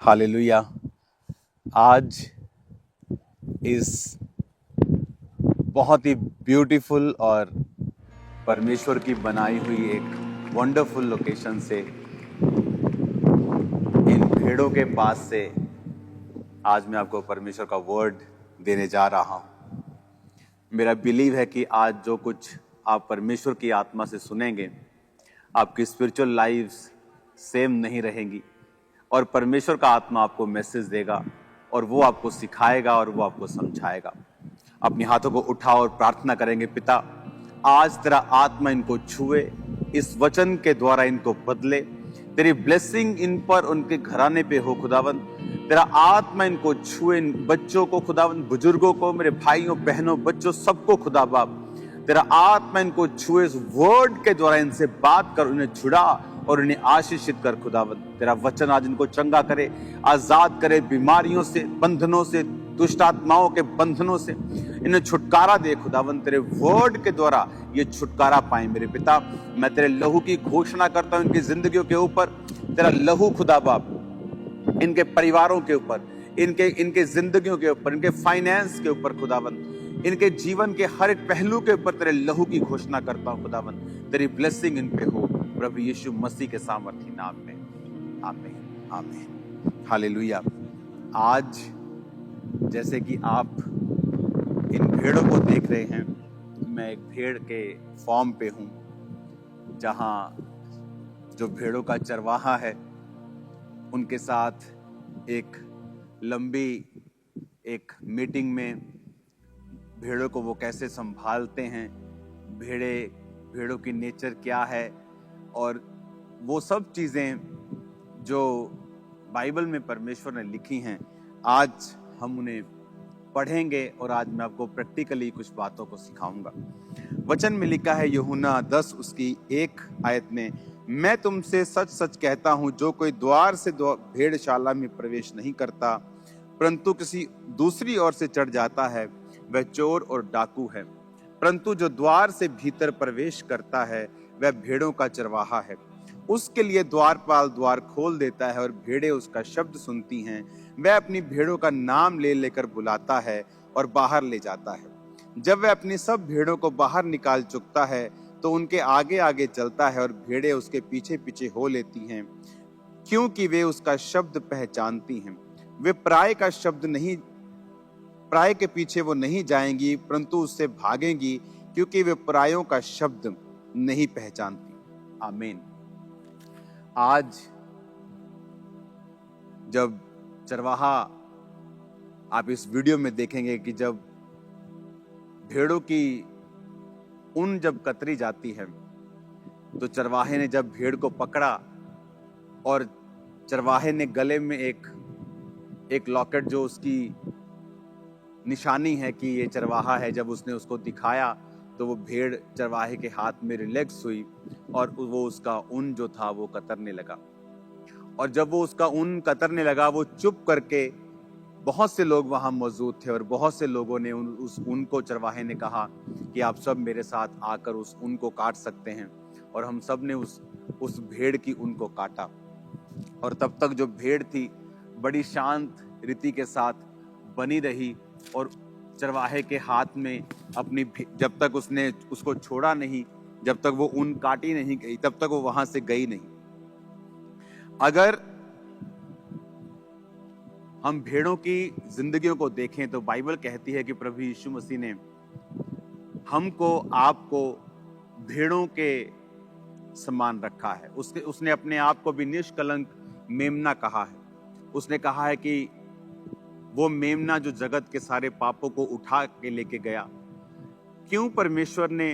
Hallelujah. आज इस बहुत ही ब्यूटीफुल और परमेश्वर की बनाई हुई एक वंडरफुल लोकेशन से, इन भेड़ों के पास से आज मैं आपको परमेश्वर का वर्ड देने जा रहा हूँ। मेरा बिलीव है कि आज जो कुछ आप परमेश्वर की आत्मा से सुनेंगे, आपकी स्पिरिचुअल लाइफ्स सेम नहीं रहेंगी और परमेश्वर का आत्मा आपको मैसेज देगा और वो आपको सिखाएगा और वो आपको समझाएगा। अपने हाथों को उठाओ और प्रार्थना करेंगे। पिता, आज तेरा आत्मा इनको छुए, इस वचन के द्वारा इनको बदले, तेरी ब्लेसिंग इन पर, उनके घराने पे हो खुदावंद। तेरा आत्मा इनको छुए, इन बच्चों को खुदावंद, बुजुर्गों को, मेरे भाइयों बहनों बच्चों सबको खुदा बाप, तेरा आत्मा इनको छुए, इस वर्ड के द्वारा इनसे बात कर, उन्हें छुड़ा और उन्हें आशीषित कर खुदावंद। तेरा वचन आज इनको चंगा करे, आजाद करे, बीमारियों से, बंधनों से, दुष्ट आत्माओं के बंधनों से इन्हें छुटकारा दे खुदावंद। तेरे वर्ड के द्वारा ये छुटकारा पाए मेरे पिता। मैं तेरे लहू की घोषणा करता हूं इनकी जिंदगियों के ऊपर। तेरा लहू खुदा बाप इनके परिवारों के ऊपर, इनके जिंदगियों के ऊपर, इनके फाइनेंस के ऊपर खुदावंद, इनके जीवन के हर एक पहलू के ऊपर तेरे लहू की घोषणा करता हूं खुदावंद। तेरी ब्लेसिंग इन पे हो प्रभु यीशु मसीह के सामर्थी नाम में, आमीन आमीन। हालेलुया। आज जैसे कि आप इन भेड़ों को देख रहे हैं, मैं एक भेड़ के फॉर्म पे हूं, जहां जो भेड़ों का चरवाहा है उनके साथ एक लंबी एक मीटिंग में भेड़ों को वो कैसे संभालते हैं, भेड़ों की नेचर क्या है, और वो सब चीजें जो बाइबल में परमेश्वर ने लिखी हैं, आज हम उन्हें पढ़ेंगे और आज मैं आपको प्रैक्टिकली कुछ बातों को सिखाऊंगा। वचन में लिखा है यूहन्ना 10 उसकी 1 आयत में, मैं तुमसे सच सच कहता हूं, जो कोई द्वार से भेड़शाला में प्रवेश नहीं करता परंतु किसी दूसरी ओर से चढ़ जाता है, वह चोर और डाकू है। परंतु जो द्वार से भीतर प्रवेश करता है वह भेड़ों का चरवाहा है। उसके लिए द्वारपाल द्वार खोल देता है और भेड़ें उसका शब्द सुनती हैं। वह अपनी भेड़ों का नाम ले लेकर बुलाता है और बाहर ले जाता है। जब वह अपनी सब भेड़ों को बाहर निकाल चुकता है तो उनके आगे आगे चलता है और भेड़ें उसके पीछे पीछे हो लेती हैं, क्योंकि वे उसका शब्द पहचानती हैं। वे पराये के पीछे वो नहीं जाएंगी परंतु उससे भागेंगी, क्योंकि वे परायों का शब्द नहीं पहचानती। आमीन। आज जब चरवाहा, आप इस वीडियो में देखेंगे कि जब भेड़ों की ऊन जब कतरी जाती है तो चरवाहे ने जब भेड़ को पकड़ा और चरवाहे ने गले में एक लॉकेट, जो उसकी निशानी है कि ये चरवाहा है, जब उसने उसको दिखाया तो वो भेड़ चरवाहे के हाथ में रिलैक्स हुई और वो उसका ऊन जो था वो कतरने लगा। और जब वो उसका ऊन कतरने लगा, वो चुप करके, बहुत से लोग वहां मौजूद थे और बहुत से लोगों ने उस ऊन को, चरवाहे ने कहा कि आप सब मेरे साथ आकर उस ऊन को काट सकते हैं। और हम सब ने उस भेड़ की ऊन को काटा। और तब तक जो भेड़ थी बड़ी शांत रीति के साथ बनी रही और चरवाहे के हाथ में अपनी, जब तक उसने उसको छोड़ा नहीं, जब तक वो ऊन काटी नहीं गई, तब तक वो वहां से गई नहीं। अगर हम भेड़ों की जिंदगियों को देखें तो बाइबल कहती है कि प्रभु यीशु मसीह ने हमको, आपको भेड़ों के समान रखा है। उसने अपने आप को भी निष्कलंक मेमना कहा है। उसने कहा है कि वो मेमना जो जगत के सारे पापों को उठा के लेके गया। क्यों परमेश्वर ने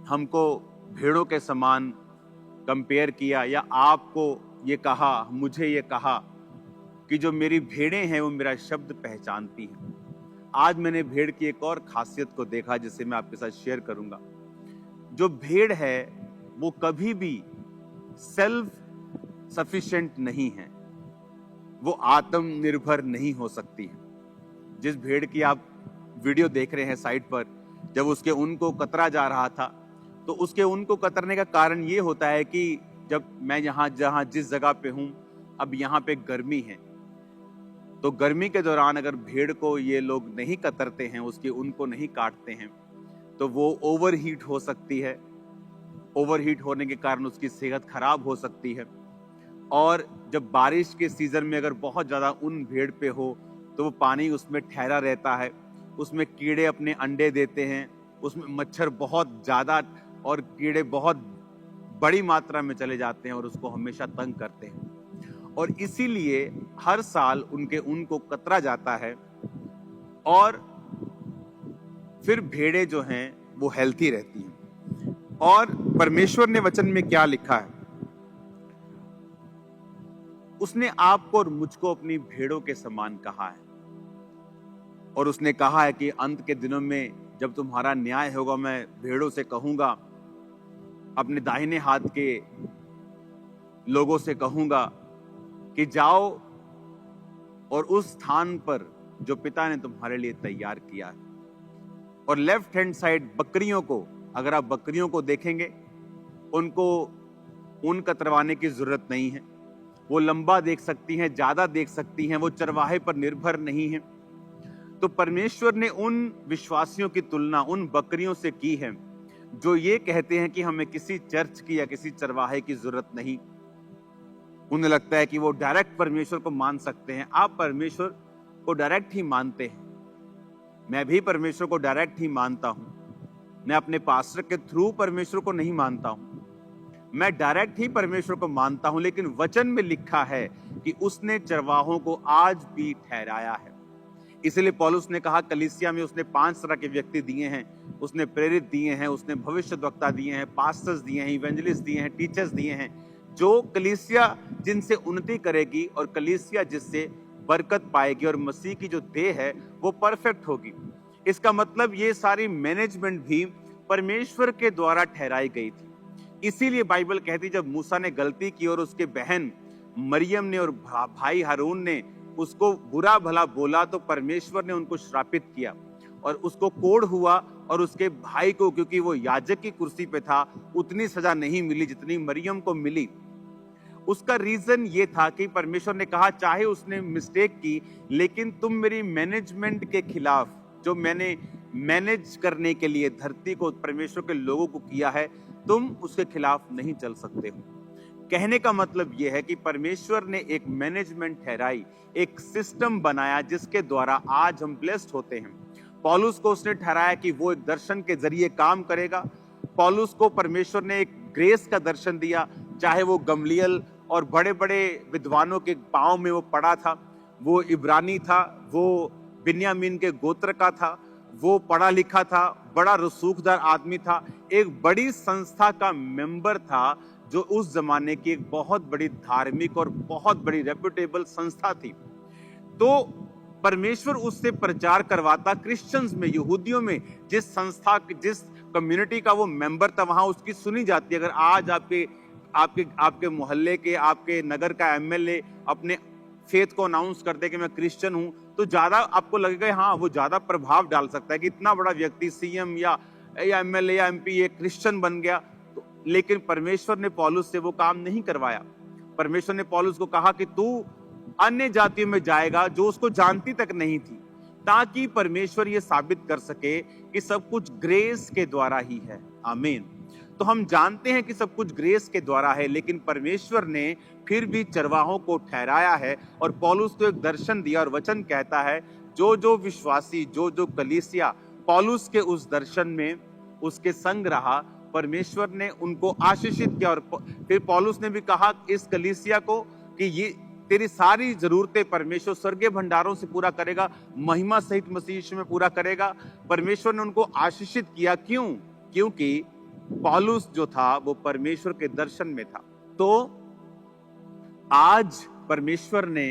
हमको भेड़ों के समान कंपेयर किया, या आपको ये कहा, मुझे ये कहा कि जो मेरी भेड़ें हैं वो मेरा शब्द पहचानती हैं। आज मैंने भेड़ की एक और खासियत को देखा जिसे मैं आपके साथ शेयर करूंगा। जो भेड़ है वो कभी भी सेल्फ सफिशिएंट नहीं है, वो आत्मनिर्भर नहीं हो सकती है। जिस भेड़ की आप वीडियो देख रहे हैं साइट पर, जब उसके ऊन को कतरा जा रहा था तो उसके ऊन को कतरने का कारण ये होता है कि जब मैं जहां जिस जगह पे हूं, अब यहाँ पे गर्मी है, तो गर्मी के दौरान अगर भेड़ को ये लोग नहीं कतरते हैं, उसकी ऊन को नहीं काटते हैं, तो वो ओवरहीट हो सकती है। ओवरहीट होने के कारण उसकी सेहत खराब हो सकती है। और जब बारिश के सीजन में अगर बहुत ज्यादा ऊन भेड़ पे हो तो वो पानी उसमें ठहरा रहता है, उसमें कीड़े अपने अंडे देते हैं, उसमें मच्छर बहुत ज्यादा और कीड़े बहुत बड़ी मात्रा में चले जाते हैं और उसको हमेशा तंग करते हैं। और इसीलिए हर साल उनके ऊन को कतरा जाता है और फिर भेड़ें जो हैं वो हेल्थी रहती हैं। और परमेश्वर ने वचन में क्या लिखा है, उसने आपको और मुझको अपनी भेड़ों के समान कहा है। और उसने कहा है कि अंत के दिनों में जब तुम्हारा न्याय होगा, मैं भेड़ों से कहूंगा, अपने दाहिने हाथ के लोगों से कहूंगा कि जाओ और उस स्थान पर जो पिता ने तुम्हारे लिए तैयार किया है। और लेफ्ट हैंड साइड बकरियों को, अगर आप बकरियों को देखेंगे, उनको ऊन कतरवाने की जरूरत नहीं है। वो लंबा देख सकती हैं, ज्यादा देख सकती हैं, वो चरवाहे पर निर्भर नहीं है। तो परमेश्वर ने उन विश्वासियों की तुलना उन बकरियों से की है जो ये कहते हैं कि हमें किसी चर्च की या किसी चरवाहे की जरूरत नहीं। उन्हें लगता है कि वो डायरेक्ट परमेश्वर को मान सकते हैं। आप परमेश्वर को डायरेक्ट ही मानते हैं, मैं भी परमेश्वर को डायरेक्ट ही मानता हूं। मैं अपने पास्टर के थ्रू परमेश्वर को नहीं मानता हूं, मैं डायरेक्ट ही परमेश्वर को मानता हूं। लेकिन वचन में लिखा है कि उसने चरवाहों को आज भी ठहराया है। इसलिए पौलुस ने कहा, कलीसिया में उसने 5 तरह के व्यक्ति दिए हैं। उसने प्रेरित दिए हैं, उसने भविष्यद्वक्ता दिए हैं, पास्टर्स दिए हैं, इवेंजलिस्ट दिए हैं, टीचर्स दिए हैं, जो कलीसिया जिनसे उन्नति करेगी और कलीसिया जिससे बरकत पाएगी और मसीह की जो देह है वो परफेक्ट होगी। इसका मतलब ये सारी मैनेजमेंट भी परमेश्वर के द्वारा ठहराई गई थी। इसीलिए बाइबल कहती, जब मूसा ने गलती की और उसके बहन मरियम ने और भाई हारून ने उसको बुरा भला बोला, तो परमेश्वर ने उनको श्रापित किया और उसको कोढ़ हुआ। और उसके भाई को, क्योंकि वो याजक की कुर्सी पे था, उतनी सजा नहीं मिली जितनी मरियम को मिली। उसका रीजन ये था कि परमेश्वर ने कहा, चाहे उसने मिस्टेक की, लेकिन तुम मेरी मैनेजमेंट के खिलाफ, जो मैंने मैनेज करने के लिए धरती को, परमेश्वर के लोगों को किया है, तुम उसके खिलाफ नहीं चल सकते हो। कहने का मतलब यह है कि परमेश्वर ने एक मैनेजमेंट ठहराई, एक सिस्टम बनाया जिसके द्वारा आज हम ब्लेस्ड होते हैं। पौलुस को उसने ठहराया कि वो एक दर्शन के जरिए काम करेगा। पौलुस को परमेश्वर ने एक ग्रेस का दर्शन दिया, चाहे वो गमलियल और बड़े बड़े विद्वानों के पांव में वो पड़ा था, वो इब्रानी था, वो बिन्यामीन के गोत्र का था, वो पढ़ा लिखा था, बड़ा रसूखदार आदमी था, एक बड़ी संस्था का मेंबर था, जो उस जमाने की एक बहुत बड़ी धार्मिक और बहुत बड़ी रेप्यूटेबल संस्था थी। तो परमेश्वर उससे प्रचार करवाता क्रिश्चियंस में, यहूदियों में, जिस संस्था, जिस कम्युनिटी का वो मेंबर था, वहां उसकी सुनी जाती है। अगर आज आपके मोहल्ले के, आपके नगर का एमएलए अपने फेथ को अनाउंस कर दे कि मैं क्रिश्चियन हूं, तो ज्यादा आपको लगेगा हाँ वो ज्यादा प्रभाव डाल सकता है कि इतना बड़ा व्यक्ति सीएम या एमएलए या एमपी ये क्रिश्चियन बन गया। तो लेकिन परमेश्वर ने पौलुस से वो काम नहीं करवाया। परमेश्वर ने पौलुस को कहा कि तू अन्य जातियों में जाएगा जो उसको जानती तक नहीं थी, ताकि परमेश्वर ये साबित कर सके कि सब कुछ ग्रेस के द्वारा ही है। आमीन। तो हम जानते हैं कि सब कुछ ग्रेस के द्वारा है, लेकिन परमेश्वर ने फिर भी चरवाहों को ठहराया है और पौलुस को एक दर्शन दिया। और वचन कहता है, जो जो विश्वासी, जो जो कलीसिया पौलुस के उस दर्शन में उसके संग रहा, परमेश्वर ने उनको आशीषित किया। और फिर पौलुस ने भी कहा इस कलीसिया को कि ये तेरी सारी जरूरतें परमेश्वर स्वर्गीय भंडारों से पूरा करेगा, महिमा सहित मसीह यीशु में पूरा करेगा। परमेश्वर ने उनको आशीषित किया। क्यों? क्योंकि पौलुस जो था वो परमेश्वर के दर्शन में था। तो आज परमेश्वर ने,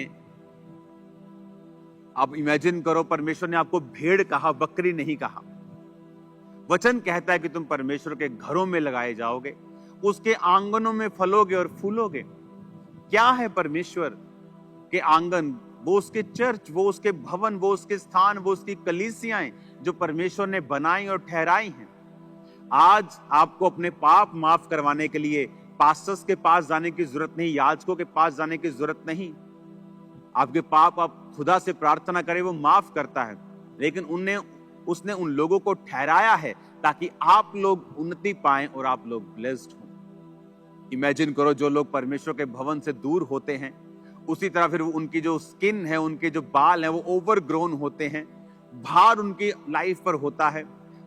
आप इमेजिन करो, परमेश्वर ने आपको भेड़ कहा, बकरी नहीं कहा। वचन कहता है कि तुम परमेश्वर के घरों में लगाए जाओगे, उसके आंगनों में फलोगे और फूलोगे। क्या है परमेश्वर के आंगन? वो उसके चर्च, वो उसके भवन, वो उसके स्थान, वो उसकी कलीसियाएं जो परमेश्वर ने बनाई और ठहराई हैं। आज आपको अपने पाप माफ करवाने के लिए पास्टर्स के पास जाने की जरूरत नहीं, याजकों के पास जाने की जरूरत नहीं। आपके पाप आप खुदा से प्रार्थना करें, वो माफ करता है। लेकिन उसने उन लोगों को ठहराया है ताकि आप लोग उन्नति पाएं और आप लोग ब्लेस्ड हो। इमेजिन करो, जो लोग परमेश्वर के भवन से दूर होते हैं, उसी तरह फिर उनकी जो स्किन है, उनके जो बाल हैं, वो ओवरग्रोन होते हैं, भार उनकी लाइफ पर होता है,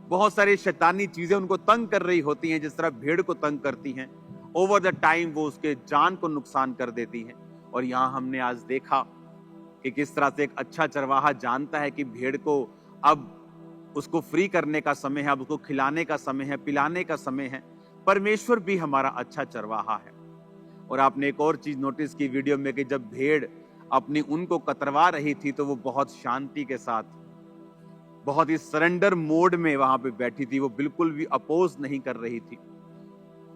बहुत सारी शैतानी चीजें उनको तंग कर रही होती हैं, जिस तरह भेड़ को तंग करती हैं। ओवर द टाइम वो उसके जान को नुकसान कर देती हैं। और यहां हमने आज देखा कि किस तरह से एक अच्छा चरवाहा जानता है कि भेड़ को अब उसको फ्री करने का समय है, अब उसको खिलाने का समय है, पिलाने का समय है। परमेश्वर भी हमारा अच्छा चरवाहा है। और आपने एक और चीज नोटिस की वीडियो में कि जब भेड़ अपनी उनको कतरवा रही थी तो वो बहुत शांति के साथ, बहुत ही सरेंडर मोड में वहां पे बैठी थी। वो बिल्कुल भी अपोज नहीं कर रही थी,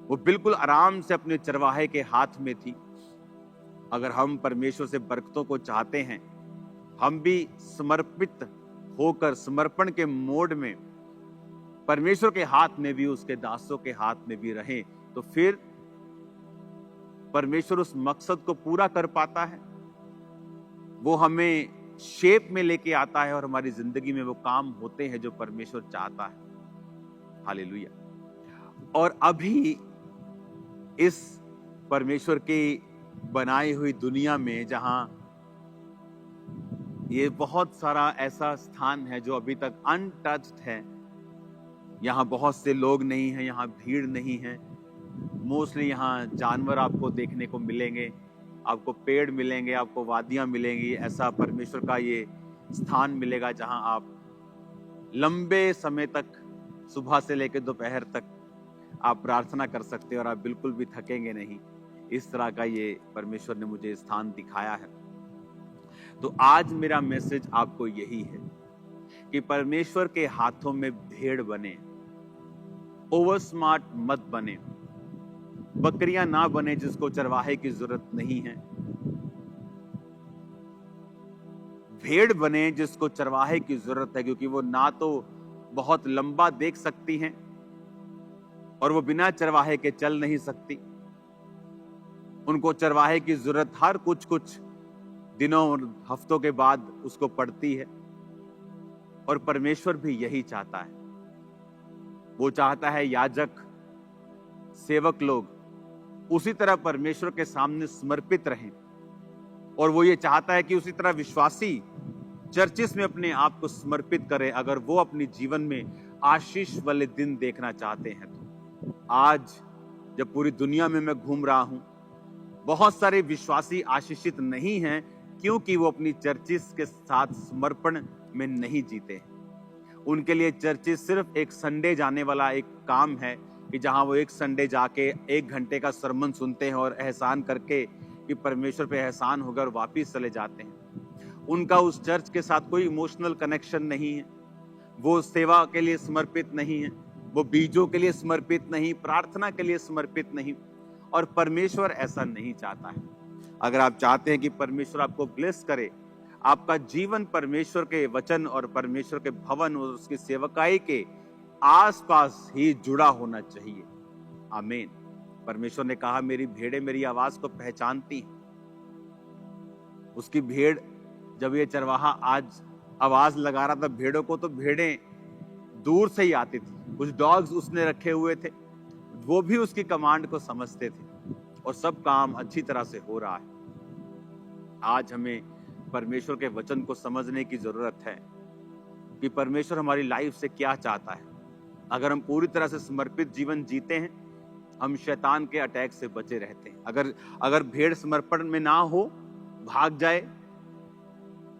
वो बिल्कुल आराम से अपने चरवाहे के हाथ में थी। अगर हम परमेश्वर से बरकतों को चाहते हैं, हम भी समर्पित होकर समर्पण के मोड में परमेश्वर के हाथ में भी, उसके दासों के हाथ में भी रहें, तो फिर परमेश्वर उस मकसद को पूरा कर पाता है। वो हमें शेप में लेके आता है और हमारी जिंदगी में वो काम होते हैं जो परमेश्वर चाहता है। हालेलुया। और अभी इस परमेश्वर की बनाई हुई दुनिया में, जहां ये बहुत सारा ऐसा स्थान है जो अभी तक अनटच्ड है, यहाँ बहुत से लोग नहीं हैं, यहाँ भीड़ नहीं है। मोस्टली यहाँ जानवर आपको देखने को मिलेंगे, आपको पेड़ मिलेंगे, आपको वादियां मिलेंगी। ऐसा परमेश्वर का ये स्थान मिलेगा जहां आप लंबे समय तक, सुबह से लेकर दोपहर तक आप प्रार्थना कर सकते हैं और आप बिल्कुल भी थकेंगे नहीं। इस तरह का ये परमेश्वर ने मुझे स्थान दिखाया है। तो आज मेरा मैसेज आपको यही है कि परमेश्वर के हाथों में भेड़ बने, ओवर स्मार्ट मत बने, बकरियां ना बने जिसको चरवाहे की जरूरत नहीं है, भेड़ बने जिसको चरवाहे की जरूरत है, क्योंकि वो ना तो बहुत लंबा देख सकती हैं और वो बिना चरवाहे के चल नहीं सकती। उनको चरवाहे की जरूरत हर कुछ दिनों और हफ्तों के बाद उसको पड़ती है। और परमेश्वर भी यही चाहता है। वो चाहता है याजक, सेवक लोग उसी तरह परमेश्वर के सामने समर्पित रहें, और वो ये चाहता है कि उसी तरह विश्वासी चर्चिस में अपने आप को समर्पित करें, अगर वो अपने जीवन में आशीष वाले दिन देखना चाहते हैं। तो आज जब पूरी दुनिया में मैं घूम रहा हूं, बहुत सारे विश्वासी आशीषित नहीं हैं क्योंकि वो अपनी चर्चिस के साथ समर्पण में नहीं जीते। उनके लिए चर्चिस सिर्फ एक संडे जाने वाला एक काम है कि जहां वो एक संडे जाके 1 घंटे का सरमन सुनते हैं और एहसान करके कि परमेश्वर पे एहसान होकर वापिस चले जाते हैं। उनका उस चर्च के साथ कोई इमोशनल कनेक्शन नहीं है, वो सेवा के लिए समर्पित नहीं है, वो बीजों के लिए समर्पित नहीं, प्रार्थना के लिए समर्पित नहीं। और परमेश्वर ऐसा नहीं चाहता है। अगर आप चाहते हैं कि परमेश्वर आपको ब्लेस करे, आपका जीवन परमेश्वर के वचन और परमेश्वर के भवन और उसकी सेवकाई के आसपास ही जुड़ा होना चाहिए। आमीन। परमेश्वर ने कहा, मेरी भेड़ें मेरी आवाज को पहचानती हैं। उसकी भेड़, जब ये चरवाहा आज आवाज लगा रहा था भेड़ों को, तो भेड़ें दूर से ही आती थी। कुछ डॉग्स उसने रखे हुए थे, वो भी उसकी कमांड को समझते थे और सब काम अच्छी तरह से हो रहा है। आज हमें परमेश्वर के वचन को समझने की जरूरत है कि परमेश्वर हमारी लाइफ से क्या चाहता है। अगर हम पूरी तरह से समर्पित जीवन जीते हैं, हम शैतान के अटैक से बचे रहते हैं। अगर भेड़ समर्पण में ना हो, भाग जाए,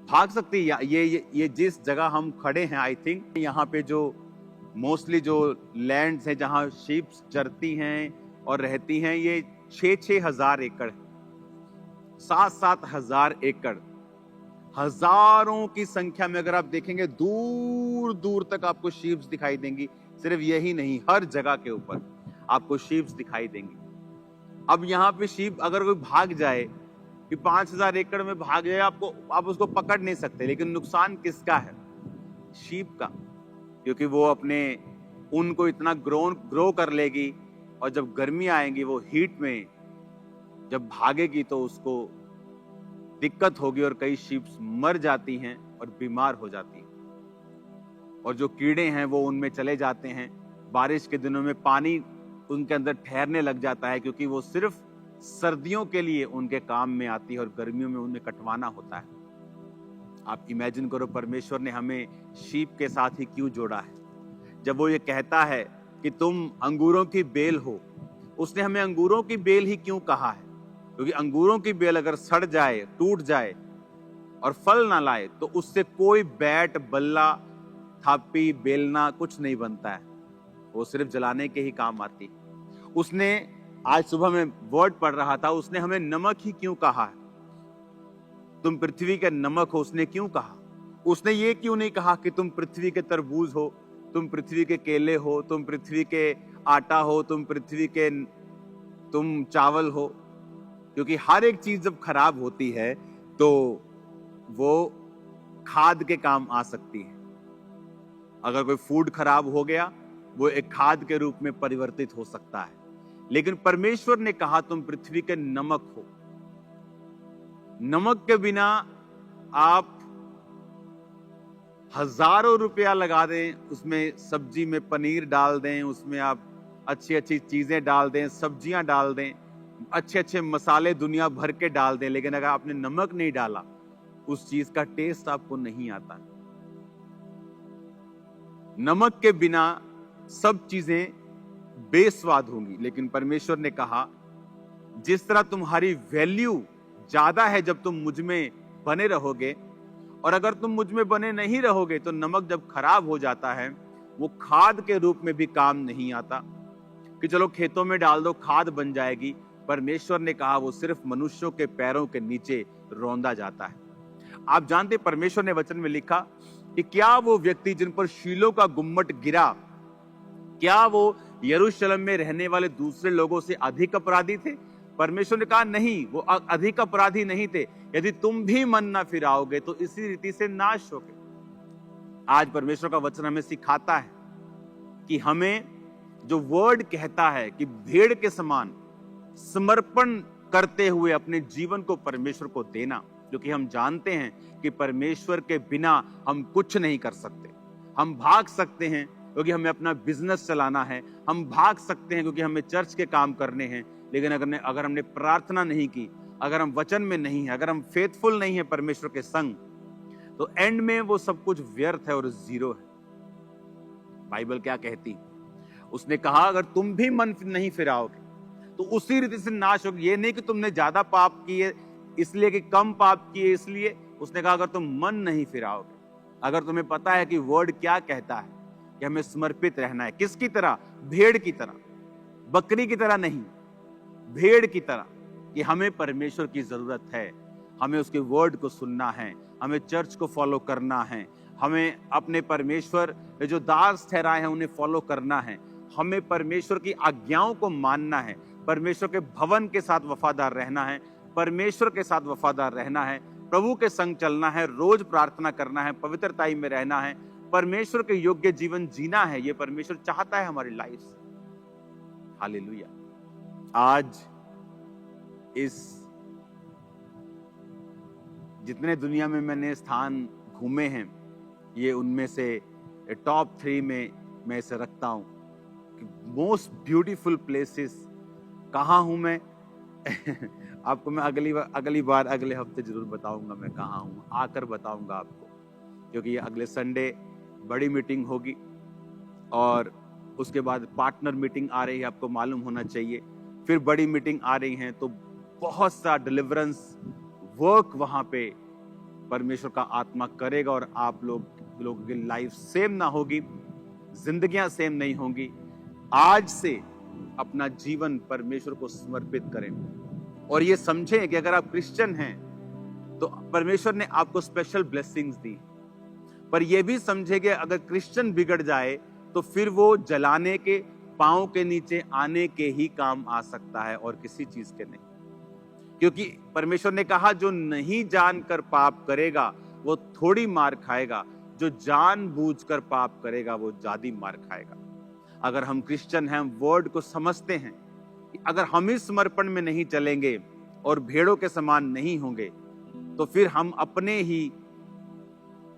भाग सकती है। ये जिस जगह हम खड़े हैं, आई थिंक यहाँ पे जो मोस्टली जो लैंड्स हैं जहां शीप चरती हैं और रहती हैं, ये 6-6 हजार एकड़, 7-7 हजार एकड़, हजारों की संख्या में अगर आप देखेंगे, दूर दूर तक आपको शीप्स दिखाई देंगी। सिर्फ यही नहीं, हर जगह के ऊपर आपको शीप्स दिखाई देंगी। अब यहाँ पे शीप अगर कोई भाग जाए कि 5000 एकड़ में भाग जाए, आप उसको पकड़ नहीं सकते। लेकिन नुकसान किसका है? शीप का, क्योंकि वो अपने ऊन को इतना ग्रो कर लेगी और जब गर्मी आएंगी, वो हीट में जब भागेगी तो उसको दिक्कत होगी और कई शीप मर जाती हैं और बीमार हो जाती हैं, और जो कीड़े हैं वो उनमें चले जाते हैं। बारिश के दिनों में पानी उनके अंदर ठहरने लग जाता है, क्योंकि वो सिर्फ सर्दियों के लिए उनके काम में आती है और गर्मियों में उन्हें कटवाना होता है। आप इमेजिन करो, परमेश्वर ने हमें शीप के साथ ही क्यों जोड़ा है। जब वो ये कहता है कि तुम अंगूरों की बेल हो, उसने हमें अंगूरों की बेल ही क्यों कहा है? क्योंकि अंगूरों की बेल अगर सड़ जाए, टूट जाए और फल ना लाए, तो उससे कोई बैट, बल्ला, थापी, बेलना कुछ नहीं बनता है। वो सिर्फ जलाने के ही काम आती। उसने, आज सुबह में वर्ड पढ़ रहा था, उसने हमें नमक ही क्यों कहा है? तुम पृथ्वी के नमक हो, उसने क्यों कहा? उसने ये क्यों नहीं कहा कि तुम पृथ्वी के तरबूज हो, तुम पृथ्वी के केले हो, तुम पृथ्वी के आटा हो, तुम चावल हो? क्योंकि हर एक चीज जब खराब होती है तो वो खाद के काम आ सकती है। अगर कोई फूड खराब हो गया, वो एक खाद के रूप में परिवर्तित हो सकता है। लेकिन परमेश्वर ने कहा तुम पृथ्वी के नमक हो। नमक के बिना आप हजारों रुपया लगा दें, उसमें सब्जी में पनीर डाल दें, उसमें आप अच्छी अच्छी चीजें डाल दें, सब्जियां डाल दें, अच्छे अच्छे मसाले दुनिया भर के डाल दें, लेकिन अगर आपने नमक नहीं डाला, उस चीज का टेस्ट आपको नहीं आता। नमक के बिना सब चीजें बेस्वाद होंगी। लेकिन परमेश्वर ने कहा, जिस तरह तुम्हारी वैल्यू ज्यादा है जब तुम मुझ में बने रहोगे, और अगर तुम मुझ में बने नहीं रहोगे तो नमक जब खराब हो जाता है, वो खाद के रूप में भी काम नहीं आता कि चलो खेतों में डाल दो, खाद बन जाएगी। परमेश्वर ने कहा वो सिर्फ मनुष्यों के पैरों के नीचे रौंदा जाता है। आप जानते, परमेश्वर ने वचन में लिखा कि क्या वो व्यक्ति जिन पर शीलो का गुम्मट गिरा, क्या वो यरूशलेम में रहने वाले दूसरे लोगों से अधिक अपराधी थे? परमेश्वर ने कहा नहीं, वो अधिक अपराधी नहीं थे। यदि तुम भी मन ना फिराओगे तो इसी रीति से नाश होगे। आज परमेश्वर का वचन हमें सिखाता है कि हमें जो वर्ड कहता है कि भेड़ के समान समर्पण करते हुए अपने जीवन को परमेश्वर को देना, क्योंकि हम जानते हैं कि परमेश्वर के बिना हम कुछ नहीं कर सकते। हम भाग सकते हैं क्योंकि हमें अपना बिजनेस चलाना है, हम भाग सकते हैं क्योंकि हमें चर्च के काम करने हैं, लेकिन अगर हमने प्रार्थना नहीं की, अगर हम वचन में नहीं है, अगर हम फेथफुल नहीं है परमेश्वर के संग, तो एंड में वो सब कुछ व्यर्थ है और जीरो है। बाइबल क्या कहती? उसने कहा अगर तुम भी मन नहीं फिराओगे तो उसी रीति से नाश होगी। ये नहीं कि तुमने ज्यादा पाप किए इसलिए, कि कम पाप किए इसलिए। उसने कहा अगर तुम मन नहीं फिराओगे, अगर तुम्हें पता है कि वर्ड क्या कहता है कि हमें समर्पित रहना है, किसकी तरह? भेड़ की तरह, बकरी की तरह नहीं, भेड़ की तरह, कि हमें परमेश्वर की जरूरत है, हमें उसके वर्ड को सुनना है, हमें चर्च को फॉलो करना है, हमें अपने परमेश्वर जो दास ठहराए हैं उन्हें फॉलो करना है, हमें परमेश्वर की आज्ञाओं को मानना है, परमेश्वर के भवन के साथ वफादार रहना है, परमेश्वर के साथ वफादार रहना है, प्रभु के संग चलना है, रोज प्रार्थना करना है, पवित्रताई में रहना है, परमेश्वर के योग्य जीवन जीना है। ये परमेश्वर चाहता है हमारी लाइफ से। हालेलुया। आज इस जितने दुनिया में मैंने स्थान घूमे हैं, ये उनमें से टॉप 3 में मैं इसे रखता हूं कि मोस्ट ब्यूटीफुल प्लेसेस कहाँ हूं मैं। आपको मैं अगली बार अगले हफ्ते जरूर बताऊंगा मैं कहाँ हूं, आकर बताऊंगा आपको, क्योंकि ये अगले संडे बड़ी मीटिंग होगी और उसके बाद पार्टनर मीटिंग आ रही है, आपको मालूम होना चाहिए। फिर बड़ी मीटिंग आ रही है, तो बहुत सा डिलीवरेंस वर्क वहां पे परमेश्वर का आत्मा करेगा और आप लोगों की लाइफ सेम ना होगी, जिंदगियां सेम नहीं होंगी। आज से अपना जीवन परमेश्वर को समर्पित करें और ये समझें कि अगर आप क्रिश्चियन हैं तो परमेश्वर ने आपको स्पेशल ब्लेसिंग्स दी, पर यह भी समझे कि अगर क्रिश्चियन बिगड़ जाए तो फिर वो जलाने के, पांव के नीचे आने के ही काम आ सकता है और किसी चीज के नहीं। क्योंकि परमेश्वर ने कहा जो नहीं जानकर पाप करेगा वो थोड़ी मार खाएगा, जो जानबूझकर पाप करेगा वो ज्यादा मार खाएगा। अगर हम क्रिश्चियन हैं, वर्ड को समझते हैं कि अगर हम इस समर्पण में नहीं चलेंगे और भेड़ों के समान नहीं होंगे तो तो फिर हम अपने ही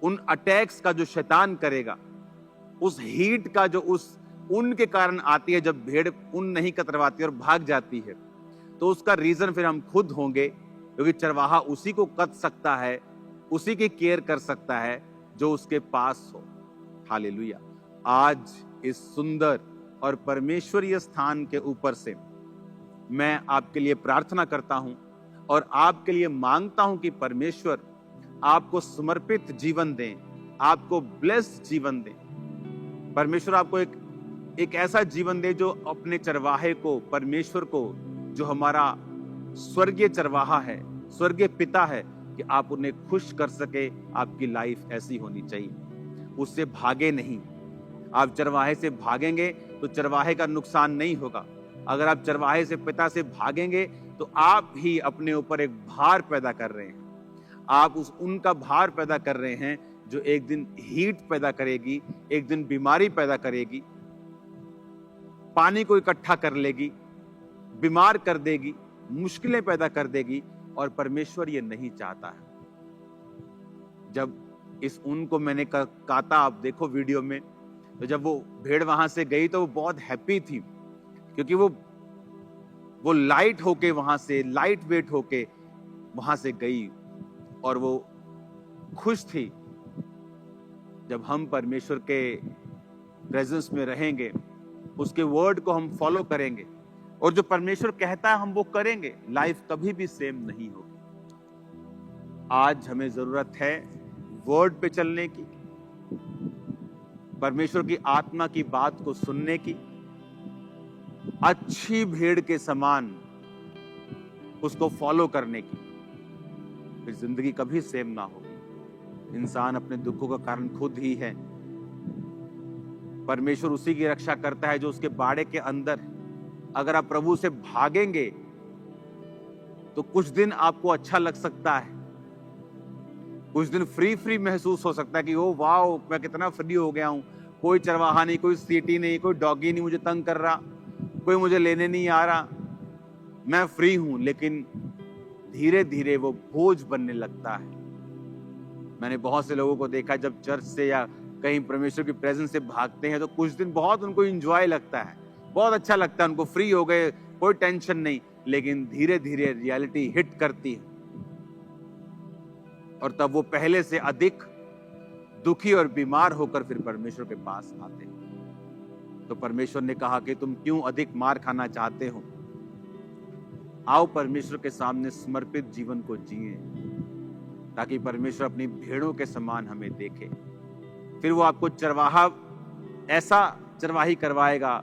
उन अटैक्स का जो शैतान करेगा, उस हीट का जो उस ऊन के कारण आती है, जब भेड़ ऊन नहीं कतरवाती और भाग जाती है, तो उसका रीजन फिर हम खुद होंगे, क्योंकि चरवाहा उसी को कत सकता है, उसी की केयर कर सकता है जो उसके पास हो। हालेलुया। आज इस सुंदर और परमेश्वरीय स्थान के ऊपर से मैं आपके लिए प्रार्थना करता हूं और आपके लिए मांगता हूं कि परमेश्वर आपको समर्पित जीवन दें, आपको ब्लेस्ड जीवन दें। परमेश्वर आपको एक ऐसा जीवन दे जो अपने चरवाहे को, परमेश्वर को, जो हमारा स्वर्गीय चरवाहा है, स्वर्गीय पिता है, कि आप उन्हें खुश कर सके। आपकी लाइफ ऐसी होनी चाहिए, उससे भागे नहीं। आप चरवाहे से भागेंगे तो चरवाहे का नुकसान नहीं होगा। अगर आप चरवाहे से, पिता से भागेंगे तो आप ही अपने ऊपर एक भार पैदा कर रहे हैं। आप उनका भार पैदा कर रहे हैं जो एक दिन हीट पैदा करेगी, एक दिन बीमारी पैदा करेगी, पानी को इकट्ठा कर लेगी, बीमार कर देगी, मुश्किलें पैदा कर देगी। और परमेश्वर ये नहीं चाहता है। जब इस ऊन को मैंने काता, आप देखो वीडियो में, तो जब वो भेड़ वहां से गई तो वो बहुत हैप्पी थी, क्योंकि वो लाइट होके वहां से, लाइट वेट होके वहां से गई और वो खुश थी। जब हम परमेश्वर के प्रेजेंस में रहेंगे, उसके वर्ड को हम फॉलो करेंगे और जो परमेश्वर कहता है हम वो करेंगे, लाइफ कभी भी सेम नहीं होगी। आज हमें जरूरत है वर्ड पे चलने की, परमेश्वर की आत्मा की बात को सुनने की, अच्छी भेड़ के समान उसको फॉलो करने की। फिर जिंदगी कभी सेम ना होगी। इंसान अपने दुखों का कारण खुद ही है। परमेश्वर उसी की रक्षा करता है जो उसके बाड़े के अंदर है। अगर आप प्रभु से भागेंगे तो कुछ दिन आपको अच्छा लग सकता है, कुछ दिन फ्री महसूस हो सकता है कि ओ वाओ, मैं कितना फ्री हो गया हूं, कोई चरवाहा नहीं, कोई सीटी नहीं, कोई डॉगी नहीं मुझे तंग कर रहा, कोई मुझे लेने नहीं आ रहा, मैं फ्री हूं। लेकिन धीरे धीरे वो बोझ बनने लगता है। मैंने बहुत से लोगों को देखा, जब चर्च से या कहीं परमेश्वर की प्रेजेंस से भागते हैं तो कुछ दिन बहुत उनको एंजॉय लगता है, बहुत अच्छा लगता है, उनको फ्री हो गए, कोई टेंशन नहीं। लेकिन धीरे धीरे रियलिटी हिट करती है और तब वो पहले से अधिक दुखी और बीमार होकर फिर परमेश्वर के पास आते हैं। तो परमेश्वर ने कहा कि तुम क्यों अधिक मार खाना चाहते हो, आओ परमेश्वर के सामने समर्पित जीवन को जिए, ताकि परमेश्वर अपनी भेड़ों के समान हमें देखे। फिर वो आपको चरवाहा, ऐसा चरवाही करवाएगा,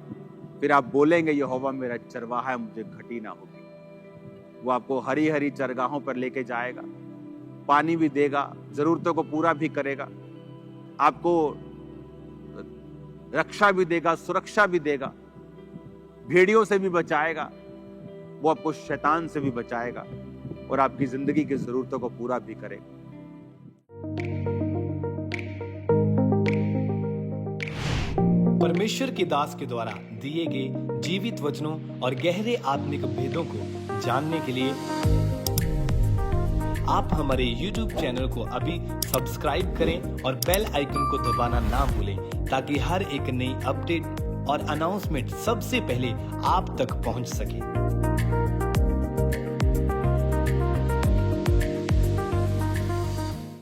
फिर आप बोलेंगे यहोवा मेरा चरवाहा है, मुझे घटी ना होगी। वो आपको हरी हरी चरगाहों पर लेके जाएगा, पानी भी देगा, जरूरतों को पूरा भी करेगा, आपको रक्षा भी देगा, सुरक्षा भी देगा, भेड़ियों से भी बचाएगा, वो आपको शैतान से भी बचाएगा और आपकी जिंदगी की जरूरतों को पूरा भी करेगा। परमेश्वर के दास के द्वारा दिए गए जीवित वचनों और गहरे आत्मिक भेदों को जानने के लिए आप हमारे YouTube चैनल को अभी सब्सक्राइब करें और बेल आइकन को दबाना ना भूलें, ताकि हर एक नई अपडेट और अनाउंसमेंट सबसे पहले आप तक पहुंच सके।